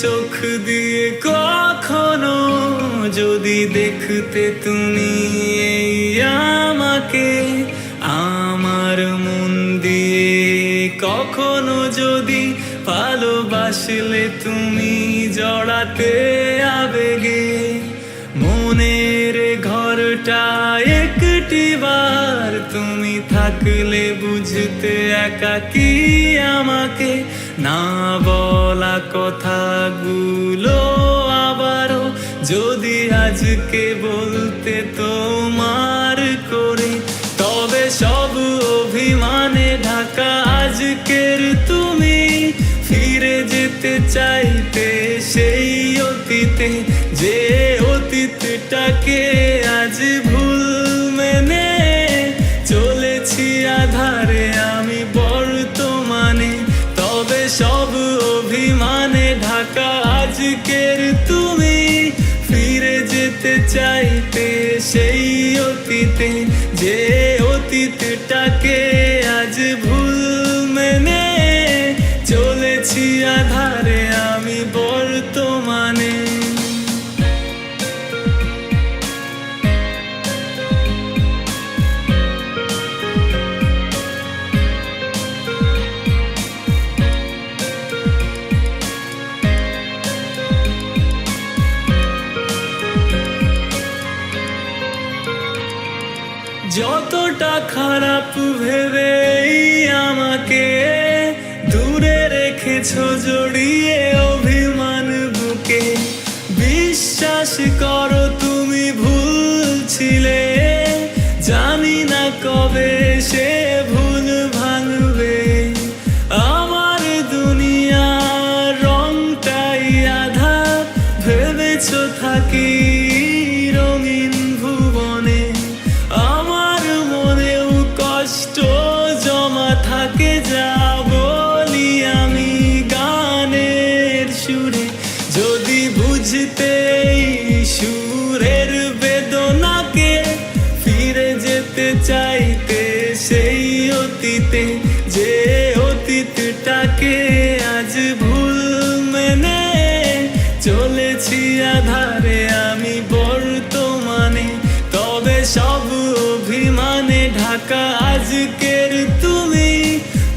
চোখ দিয়ে কখনো যদি দেখতে তুমি এই আমাকে, আমার মন দিয়ে কখনো যদি ভালোবাসলে তুমি জড়াতে আবেগে, মনের ঘরটা একটি বার তুমি থাকলে বুঝতে একাকী আমাকে, না বলা কথাগুলো আবারও যদি আজকে বলতে তোমার করে, তবে সব অভিমানে ঢাকা আজকের তুমি ফিরে যেতে চাইতে সেই অতীতে, যে অতীতটাকে আজ ভুল মেনে চলেছি আধারে আমি বর্তমানে। তবে সব অভিমানে ঢাকা আজকের তুমি ফিরে যেতে চাইতে সেই অতীতে, যে অতীতটাকে আজ ভুল মেনে চলেছি আধারে আমি বর্তমানে। যতটা খারাপ ভেবে আমাকে দূরে রেখেছো জড়িয়ে অভিমান বুকে, বিশ্বাস করো তুমি ভুল ছিলে, জানি না কবে সে ভুল ভাঙবে। আমার দুনিয়ার রংটাই আধা ভেবেছো থাকি রঙিন ভুবনে, আমার মনেও কষ্ট জমা থাকে যা বলি আমি গানের সুরে, যদি বুঝতে সুরের বেদনাকে ফিরে যেতে চাইতে সেই অতীতে, যে অতীতটাকে আজ ভুল মেনে চলেছি আধারে আমি বর্তমানে। তবে সব অভিমানে ঢাকা আজকের তুমি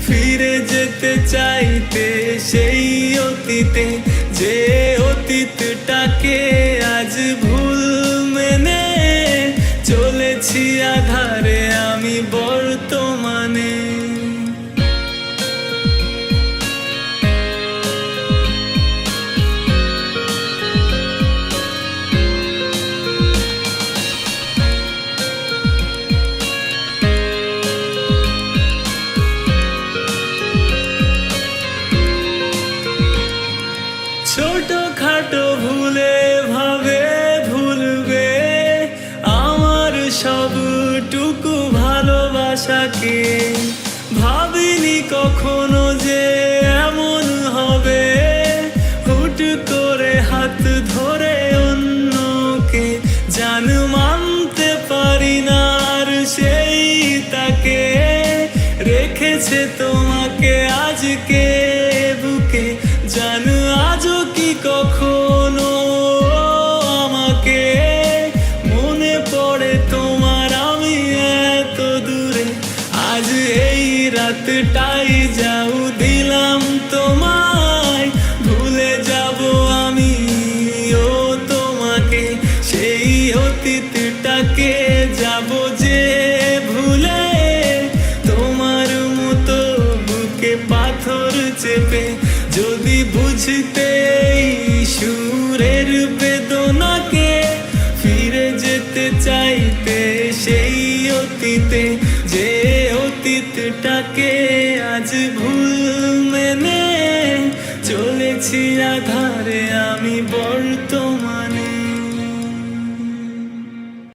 ফিরে যেতে চাইতে সেই অতীতে, যে অতীতটাকে আজ ভুল মেনে চলেছি আধারে আমি বর্তমানে। ছোটখাটো ভুলে ভাবে ভুলবে আমার সবটুকু ভালোবাসাকে, ভাবিনি কখনো যে এমন হবে, হুট করে হাত ধরে অন্যকে জান মানতে পারি না আর সেই তাকে রেখেছে তোমাকে আজকে বুকে, জান আজও কি কখনো আমাকে মনে পড়ে তোমার আমি এত দূরে, আজ এই রাতটাই যাও দিলাম তোমায়, ভুলে যাব আমি ও তোমাকে, সেই অতীতটাকে যাব যে ভুলে, তোমার মতো বুকে পাথর চেপে, যদি বুঝতে সুরের বেদনাকে ফিরে যেতে চাইতে সেই অতীতে, যে অতীতটাকে আজ ভুল মেনে চলেছি আধারে আমি বর্তমানে।